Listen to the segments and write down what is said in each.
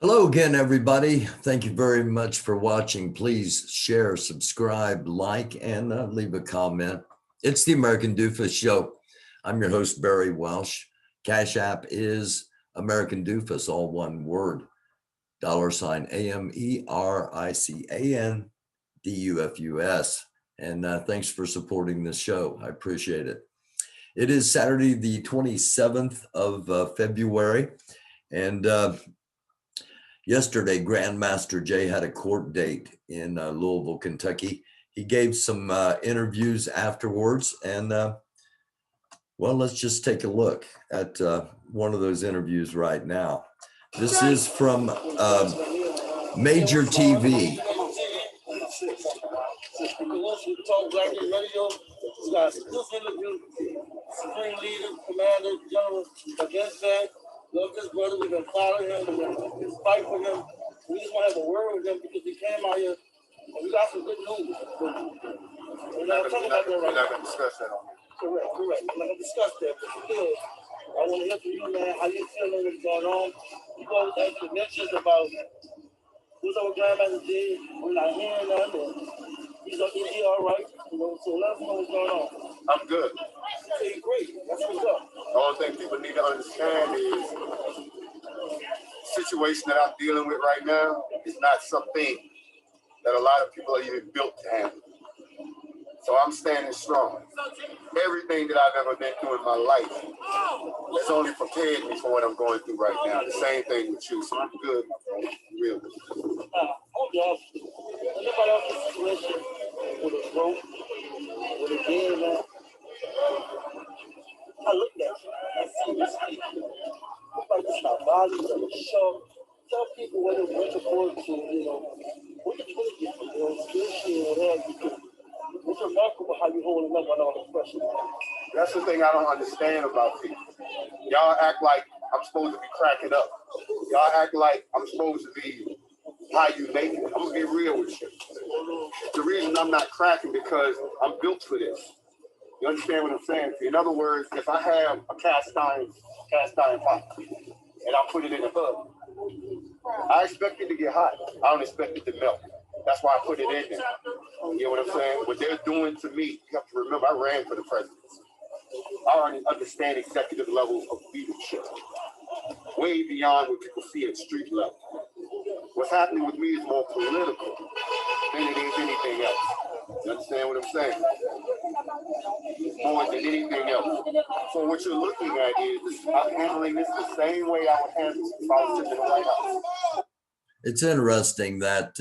Hello again, everybody. Thank you very much for watching. Please share, subscribe, like, and leave a comment. It's the American Dufus Show. I'm your host, Barry Welsh. Cash App is American Dufus, all one word. $sign AMERICANDUFUS. And thanks for supporting this show. I appreciate it. It is Saturday, the 27th of February. And yesterday, Grandmaster Jay had a court date in Louisville, Kentucky. He gave some interviews afterwards, and well, let's just take a look at one of those interviews right now. This is from Major TV. Supreme Leader, Commander, General, against that. Love this brother. We've been following him. We've been fighting for him. We just want to have a word with him because he came out here and we got some good news. We're not talking about that right now. We're not going to discuss that on here. Correct. We're not going to discuss that. But still, I want to hear from you, man, how you feeling, what's going on. You always ask the mentions about who's our Grandmaster Jay. We're not hearing nothing. He's all right. So let us know what's going on. I'm good. Okay, great. That's what's up. The only thing people need to understand is the situation that I'm dealing with right now is not something that a lot of people are even built to handle. So I'm standing strong. Everything that I've ever been through in my life has only prepared me for what I'm going through right now. The same thing with you. So I'm good, my friend. Real good. Anybody else's situation with a throat, with a game, man? I looked at you. I see you speak. It's like it's not bothering you. So tell people what they're looking forward to, what you're trying to get, spiritually or whatever. It's remarkable how you're holding up on all the pressure. That's the thing I don't understand about people. Y'all act like I'm supposed to be cracking up. Y'all act like I'm supposed to be how you make it. I'm going to be real with you. The reason I'm not cracking because I'm built for this. You understand what I'm saying? In other words, if I have a cast iron pot and I put it in the oven, I expect it to get hot. I don't expect it to melt. That's why I put it in there. You know what I'm saying? What they're doing to me, you have to remember, I ran for the presidency. I already understand executive levels of leadership, way beyond what people see at street level. What's happening with me is more political than it is anything else. You understand what I'm saying? More than anything else. So what you're looking at is I'm handling this the same way I would handle it if I was sitting in the White House. It's interesting that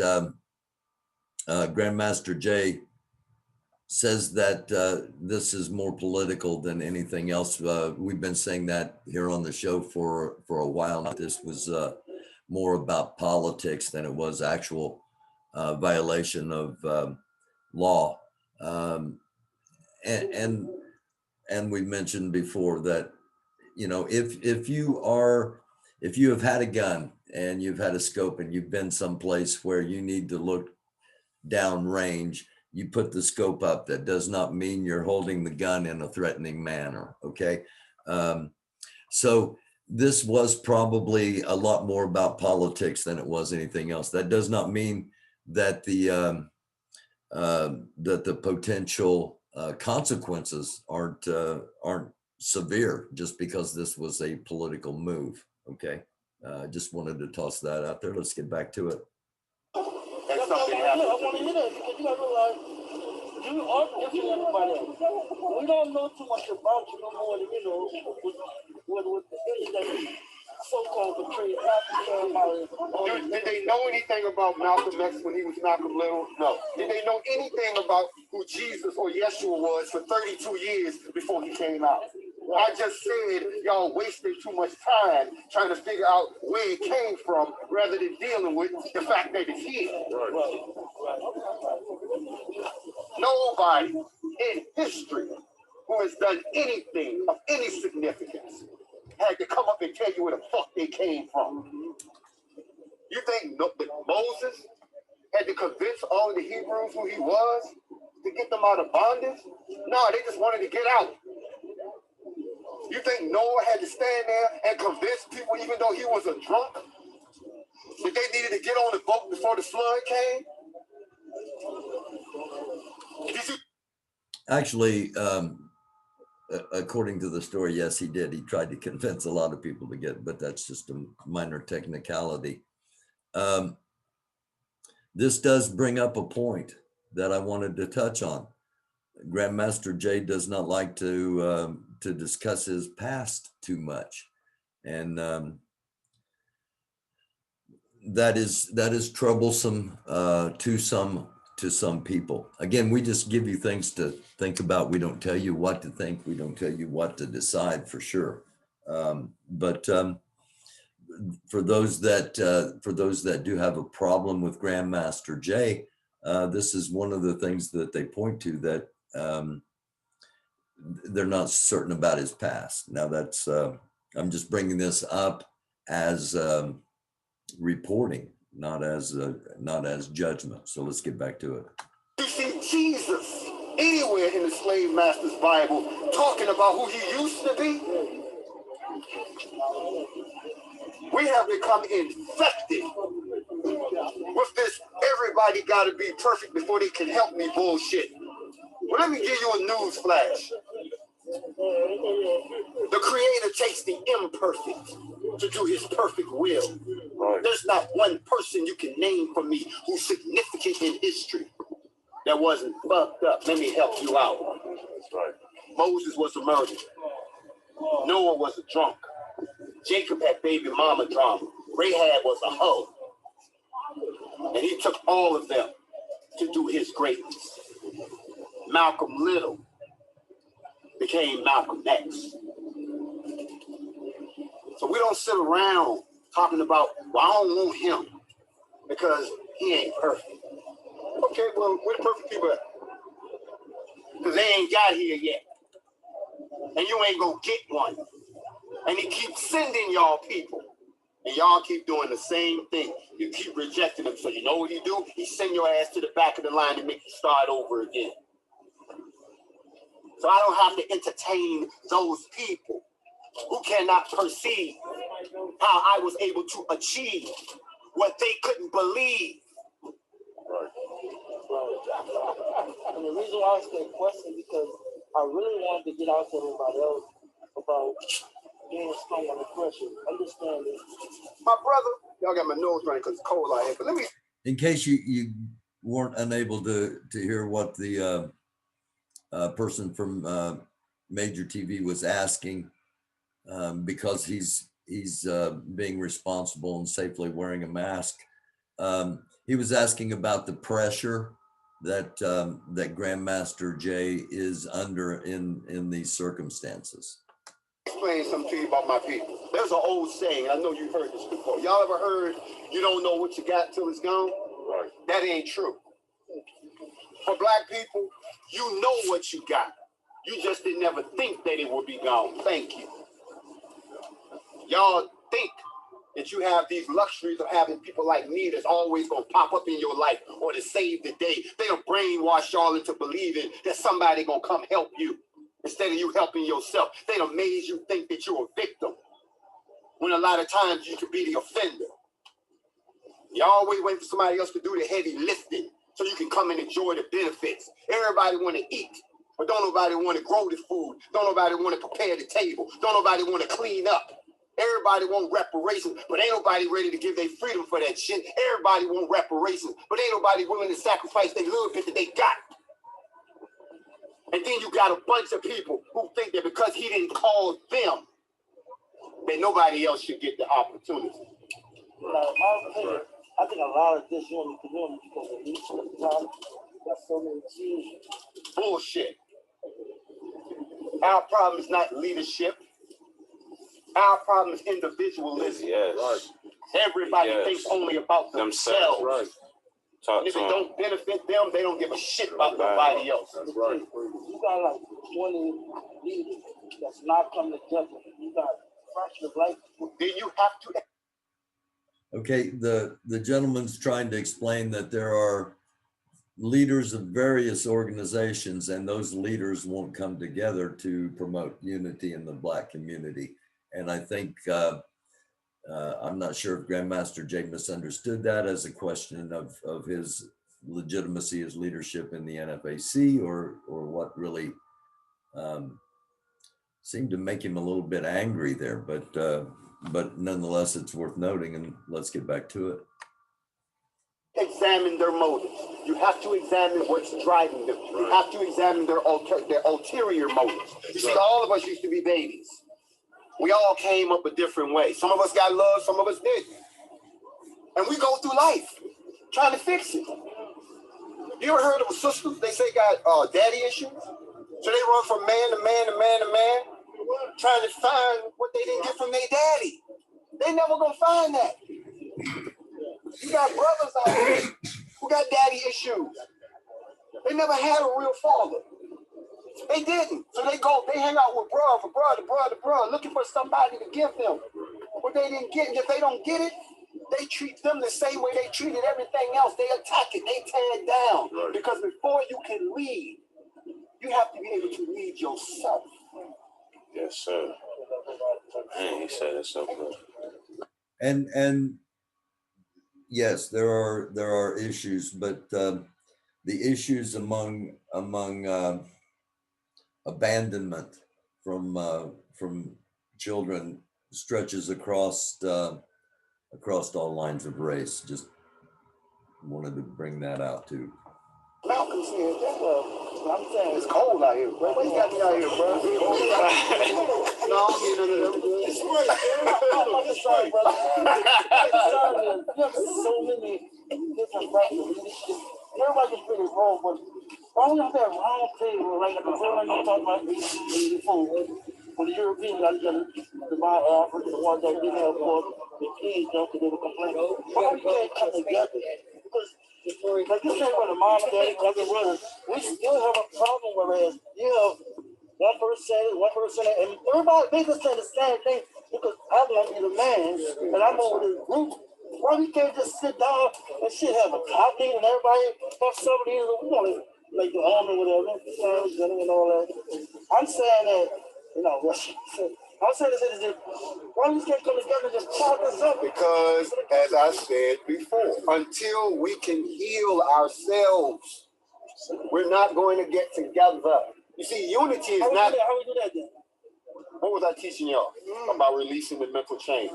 Grandmaster Jay says that this is more political than anything else. We've been saying that here on the show for a while now. This was more about politics than it was actual violation of law. And we mentioned before that, if you have had a gun and you've had a scope and you've been someplace where you need to look down range, you put the scope up. That does not mean you're holding the gun in a threatening manner. Okay. So this was probably a lot more about politics than it was anything else. That does not mean that the potential consequences aren't severe just because this was a political move. Okay. Just wanted to toss that out there. Let's get back to it. That's something I want to hear that because you got to realize you are different than everybody else. We don't know too much about you no more than with the things that so-called betrayed. Did they know anything about Malcolm X when he was Malcolm Little? No. Did they know anything about who Jesus or Yeshua was for 32 years before he came out? I just said y'all wasted too much time trying to figure out where it came from rather than dealing with the fact that it's here. Right. Nobody in history who has done anything of any significance had to come up and tell you where the fuck they came from. You think that Moses had to convince all of the Hebrews who he was to get them out of bondage? No, they just wanted to get out. You think Noah had to stand there and convince people even though he was a drunk that they needed to get on the boat before the flood came? Actually, according to the story, yes, he did. He tried to convince a lot of people to get, but that's just a minor technicality. This does bring up a point that I wanted to touch on. Grandmaster Jay does not like to discuss his past too much, and that is troublesome to some people. Again, we just give you things to think about. We don't tell you what to think. We don't tell you what to decide for sure. But for those that do have a problem with Grandmaster Jay, this is one of the things that they point to, that they're not certain about his past. Now that's I'm just bringing this up as reporting, not as judgment. So let's get back to it. You see Jesus anywhere in the slave master's Bible talking about who he used to be? We have become infected with this everybody got to be perfect before they can help me bullshit. Well, let me give you a news flash. The Creator takes the imperfect to do his perfect will. Right. There's not one person you can name for me who's significant in history that wasn't fucked up. Let me help you out. That's right. Moses was a murderer. Noah was a drunk. Jacob had baby mama drama. Rahab was a hoe. And he took all of them to do his greatness. Malcolm Little became Malcolm X. So we don't sit around talking about, well, I don't want him because he ain't perfect. Okay, well, where the perfect people at? Because they ain't got here yet. And you ain't gonna get one. And he keeps sending y'all people. And y'all keep doing the same thing. You keep rejecting him. So you know what he do? He send your ass to the back of the line and make you start over again. So I don't have to entertain those people who cannot perceive how I was able to achieve what they couldn't believe. Right. And the reason why I asked that question because I really wanted to get out to everybody else about being strong under pressure. Understand this. My brother, y'all got my nose running because it's cold out here. But let me. In case you weren't unable to hear what the person from Major TV was asking, because he's being responsible and safely wearing a mask. He was asking about the pressure that that Grandmaster Jay is under in these circumstances. Explain something to you about my people. There's an old saying, I know you've heard this before. Y'all ever heard, you don't know what you got till it's gone? Right. That ain't true. For black people, you know what you got. You just didn't ever think that it would be gone. Thank you. Y'all think that you have these luxuries of having people like me that's always going to pop up in your life or to save the day. They'll brainwash y'all into believing that somebody going to come help you instead of you helping yourself. They'll make you think that you're a victim when a lot of times you could be the offender. You always wait for somebody else to do the heavy lifting so you can come and enjoy the benefits. Everybody want to eat, but don't nobody want to grow the food. Don't nobody want to prepare the table. Don't nobody want to clean up. Everybody want reparations, but ain't nobody ready to give their freedom for that shit. Everybody want reparations, but ain't nobody willing to sacrifice their little bit that they got. And then you got a bunch of people who think that because he didn't call them, that nobody else should get the opportunity. I think a lot of this you only can do because of these times. Got so many G's. Bullshit. Our problem is not leadership. Our problem is individualism. Yes. Everybody thinks only about themselves. Right. And if it don't benefit them, they don't give a shit about nobody else. That's right. You got like 20 leaders that's not coming together. You got fraction of life. Then you have to. Okay, the gentleman's trying to explain that there are leaders of various organizations, and those leaders won't come together to promote unity in the Black community. And I think I'm not sure if Grandmaster Jay misunderstood that as a question of his legitimacy as leadership in the NFAC, or what really seemed to make him a little bit angry there. But nonetheless, it's worth noting, and let's get back to it. Examine their motives. You have to examine what's driving them. You have to examine their ulterior motives. You see, all of us used to be babies. We all came up a different way. Some of us got love, some of us didn't. And we go through life trying to fix it. You ever heard of a sister, they say got daddy issues? So they run from man to man to man to man, trying to find what they didn't get from their daddy. They never gonna find that. You got brothers out there who got daddy issues. They never had a real father. They didn't. So they hang out with brother, looking for somebody to give them what they didn't get. And if they don't get it, they treat them the same way they treated everything else. They attack it, they tear it down. Right. Because before you can lead, you have to be able to lead yourself. Yes, sir. Man, he said it so good. And yes, there are issues, but the issues among abandonment from children stretches across all lines of race. Just wanted to bring that out too. Malcolm said that. I'm saying It's cold out here, bro. What you got me out here, bro? No, I don't need none of them. I'm just sorry, brother. There's so many different practices. Everybody's pretty wrong, but why don't you have that round table like the one you talk about before? When the Europeans got together, the divine Africa, the ones that didn't have pork, the kids don't, because they were complaining. Why we can't come together? Because like you said, when the mom and daddy, cousin, brothers, we still have a problem, whereas you have one person, and everybody, they just say the same thing, because I want to be the man, and I'm over this group. Why we can't just sit down and shit, have a topic, and everybody, for some reason, we want to, like the army, whatever, and all that. I'm saying that, you know, I'm saying this, why we can't come together and just talk this up? Because, as I said before, until we can heal ourselves, we're not going to get together. You see, unity is not... How we do that then? What was I teaching y'all about releasing the mental chains?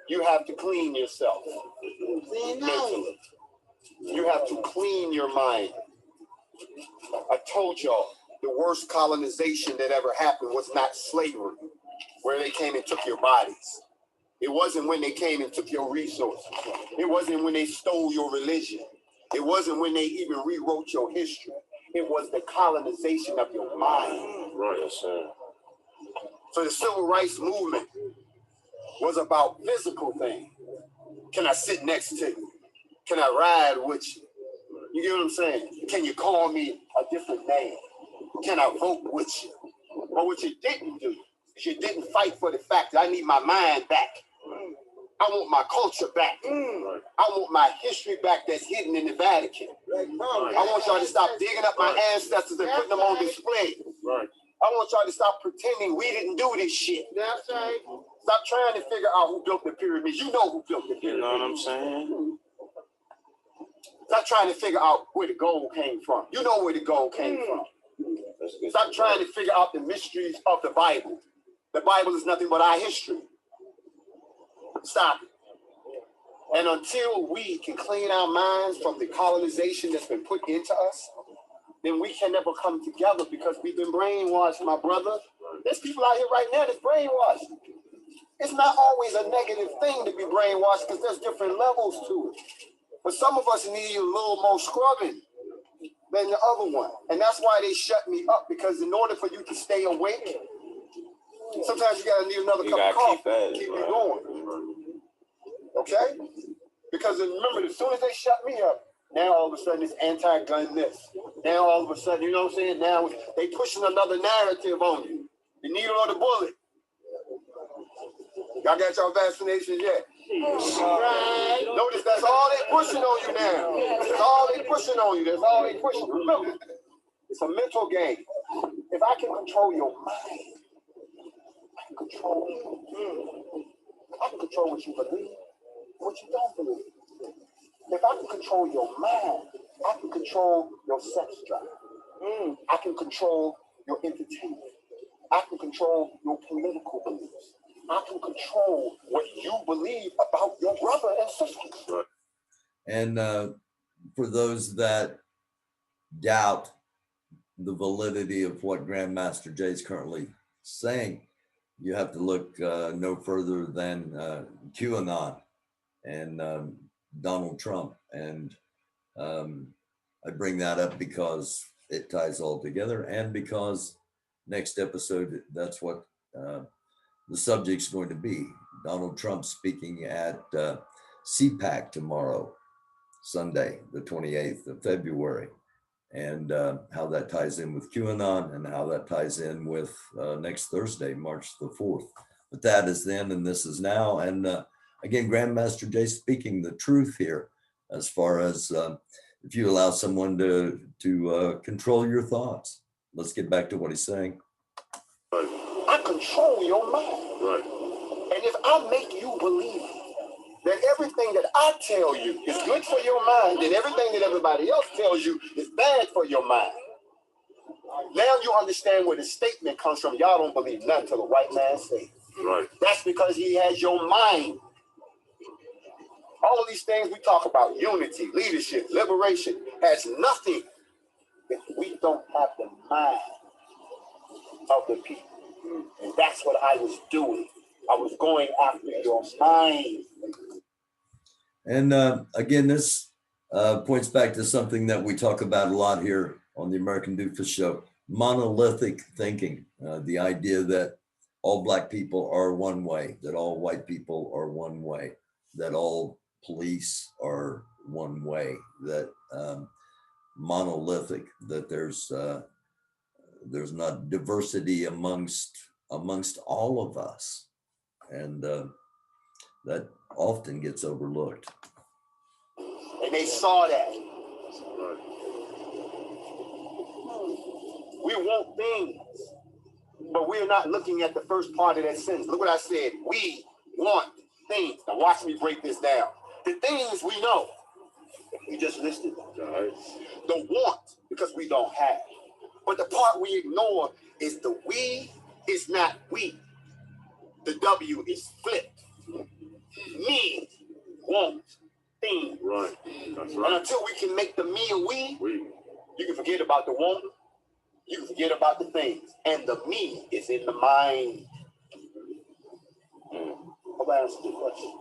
You have to clean yourself mentally. You have to clean your mind. I told y'all, the worst colonization that ever happened was not slavery, where they came and took your bodies. It wasn't when they came and took your resources. It wasn't when they stole your religion. It wasn't when they even rewrote your history. It was the colonization of your mind. Right, yes, sir. So the civil rights movement was about physical things. Can I sit next to you? Can I ride with you? You get what I'm saying? Can you call me a different name? Can I vote with you? But what you didn't do is you didn't fight for the fact that I need my mind back. I want my culture back. I want my history back that's hidden in the Vatican. I want y'all to stop digging up my ancestors and putting them on display. I want y'all to stop pretending we didn't do this shit. That's right. Stop trying to figure out who built the pyramids. You know who built the pyramids. You know what I'm saying? Stop trying to figure out where the gold came from. You know where the gold came from. Stop trying to figure out the mysteries of the Bible. The Bible is nothing but our history. Stop it. And until we can clean our minds from the colonization that's been put into us, then we can never come together, because we've been brainwashed, my brother. There's people out here right now that's brainwashed. It's not always a negative thing to be brainwashed, because there's different levels to it. But some of us need a little more scrubbing than the other one. And that's why they shut me up, because in order for you to stay awake, sometimes you gotta need another cup of coffee to keep you going. Okay? Because remember, as soon as they shut me up, now all of a sudden it's anti-gun this. Now all of a sudden, you know what I'm saying? Now they pushing another narrative on you. The needle or the bullet. Y'all got y'all vaccinations yet? Notice that's all they pushing on you now. That's all they pushing on you. That's all they pushing. Remember, it's a mental game. If I can control your mind, I can control you. control what you believe and what you don't believe. If I can control your mind, I can control your sex drive. I can control your entertainment. I can control your political beliefs. I can control what you believe about your brother and sister. And for those that doubt the validity of what Grandmaster Jay is currently saying, you have to look no further than QAnon and Donald Trump. And I bring that up because it ties all together, and because next episode, that's what the subject's going to be. Donald Trump speaking at CPAC tomorrow, Sunday, the 28th of February, and how that ties in with QAnon and how that ties in with next Thursday, March the 4th. But that is then and this is now. And again, Grandmaster Jay speaking the truth here, as far as if you allow someone to control your thoughts. Let's get back to what he's saying. I control your mind. Right. And if I make you believe that everything that I tell you is good for your mind, and everything that everybody else tells you is bad for your mind. Now you understand where the statement comes from. Y'all don't believe nothing till the white man says. Right. That's because he has your mind. All of these things we talk about, unity, leadership, liberation, has nothing if we don't have the mind of the people. And that's what I was doing. I was going after your mind. And again, this points back to something that we talk about a lot here on the American Dufus Show, monolithic thinking, the idea that all Black people are one way, that all white people are one way, that all police are one way, that monolithic, that there's not diversity amongst all of us. And that often gets overlooked. And they saw that. We want things, but we're not looking at the first part of that sentence. Look what I said. We want things. Now watch me break this down. The things we know, we just listed them. Right. The want, because we don't have. But the part we ignore is the we is not we. The W is flipped. Me want things. Right. That's And right. until we can make the me a we, you can forget about the want, you can forget about the things. And the me is in the mind. Hope I answered your question.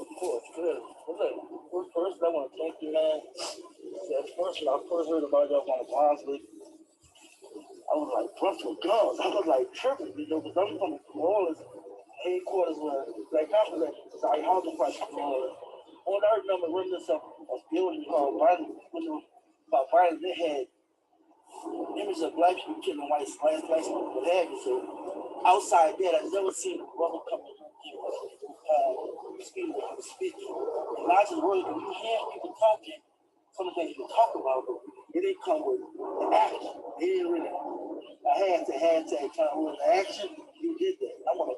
Of course, good. Well, first, I want to thank you, man. At first, when I first heard about you on the Monolithic, I was like, brush with guns. I was like tripping, because I'm from New Orleans, headquarters where Black Panther, sorry, housing crisis in New Orleans. All I remember remnants of a building called Violence, about violence, they had images of Black people killing whites, last what have you. So outside that, I've never seen a brother come speaking. And not just words, when you hear people talking, some of the things you talk about, but it didn't come with the action. It didn't really. I had to kind of with the action. You did that. I want to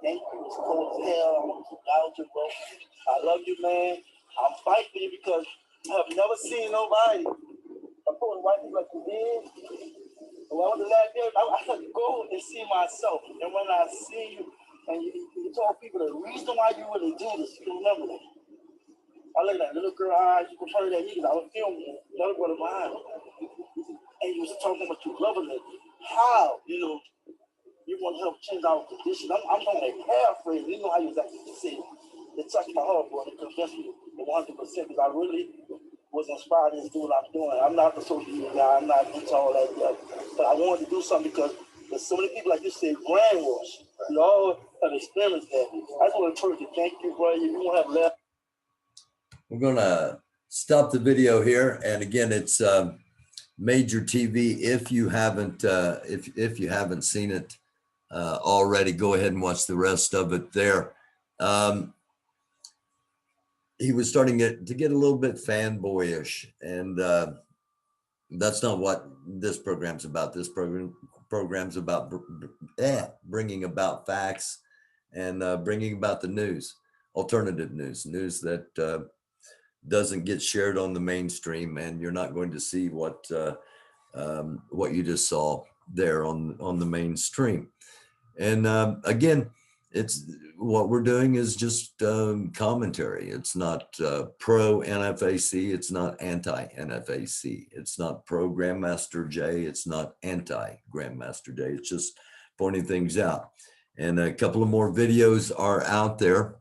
thank you. It's cold as hell. I want to acknowledge you, bro. I love you, man. I'm fighting for you because I have never seen nobody support white people like you did. And when I was the last day, I had to go and see myself. And when I see you, and you told people the reason why you really do this, you remember that. I look at that little girl eyes, you can turn that because I was filming it, another brother behind me. And you was talking about you loving it. How, you want to help change our condition. I'm going to paraphrase. You know how you exactly say it. It touched my heart, bro. It convinced me 100% because I really was inspired to do what I'm doing. I'm not the social media guy. I'm not into all that stuff. But I wanted to do something because there's so many people, like you said, brainwash. We all have experienced that. I just want to encourage you. Thank you, bro. You won't have left. We're going to stop the video here. And again, it's Major TV. If you haven't if you haven't seen it already, go ahead and watch the rest of it there. He was starting to get a little bit fanboyish, and that's not what this program's about. This program's about bringing about facts and bringing about the news. alternative news, news that doesn't get shared on the mainstream, and you're not going to see what you just saw there on the mainstream. And again, it's what we're doing is just commentary. It's not pro NFAC. It's not anti NFAC. It's not pro Grandmaster Jay. It's not anti Grandmaster Jay. It's just pointing things out. And a couple of more videos are out there,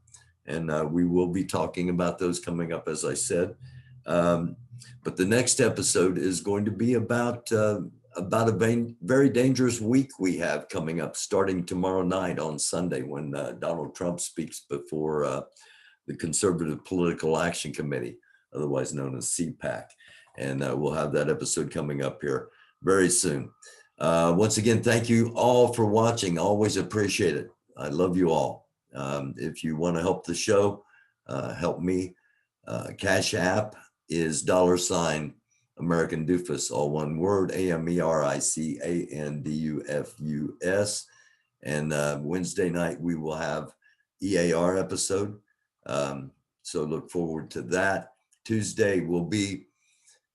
and we will be talking about those coming up, as I said. But the next episode is going to be about a very dangerous week we have coming up, starting tomorrow night on Sunday, when Donald Trump speaks before the Conservative Political Action Committee, otherwise known as CPAC. And we'll have that episode coming up here very soon. Once again, thank you all for watching. Always appreciate it. I love you all. If you want to help the show, help me. Cash App is $ American Dufus, all one word, AMERICANDUFUS. And Wednesday night we will have EAR episode. So look forward to that. Tuesday will be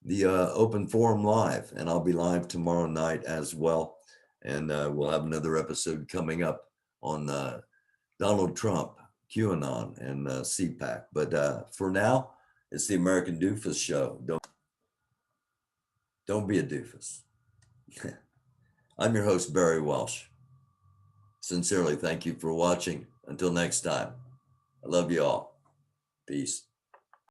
the open forum live, and I'll be live tomorrow night as well. And we'll have another episode coming up on Donald Trump, QAnon, and CPAC. But for now, it's the American Dufus Show. Don't be a doofus. I'm your host, Barry Welsh. Sincerely, thank you for watching. Until next time, I love you all. Peace.